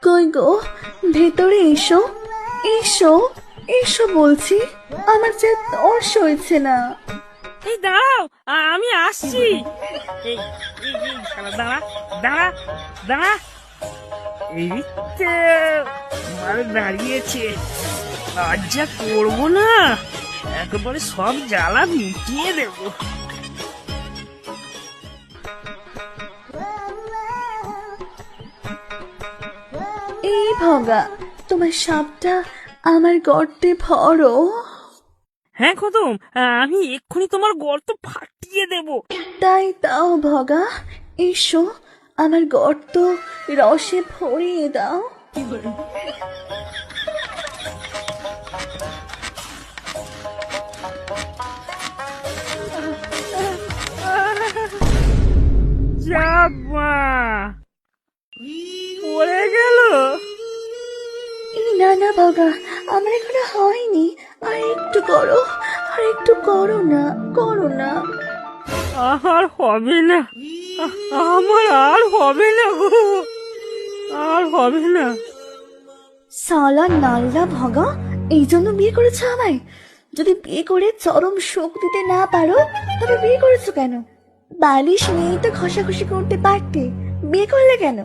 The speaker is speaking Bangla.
কই গো, ভেতরে এসো, এসো, এসো বলছি। আমার যে তর্স হয়েছে না। এই দাঁড়াও, আমি আসছি। এই শালা দাঁড়া, দাঁড়া, দাঁড়া। এই তো মাল দাঁড়িয়েছে। আজ যা করবো না, একেবারে সব জ্বালা মিটিয়ে দেবো। এই ভগা, তোমার সাপটা আমার গর্তে ভরো। হ্যাঁ খতম, আমি এক্ষুনি তোমার গর্ত ফাটিয়ে দেবো। তাই দাও ভগা, এসো, আমার গর্ত রসে ভরিয়ে দাও। যাবা পড়ে গেল। এই না না ভগা, আমার এখনো হয়নি। আর একটু করো, আর একটু করো না, করো না। আর হবে না, আমার আর হবে না গো, আর হবে না। সালা নাল্লা ভগা, এই জন্য বিয়ে করেছো আমায়? যদি বিয়ে করে চরম সুখ দিতে না পারো, তবে বিয়ে করেছো কেন? বালিশ নিয়েই তো ঘষাঘষি করতে পারতে, বিয়ে করলে কেন?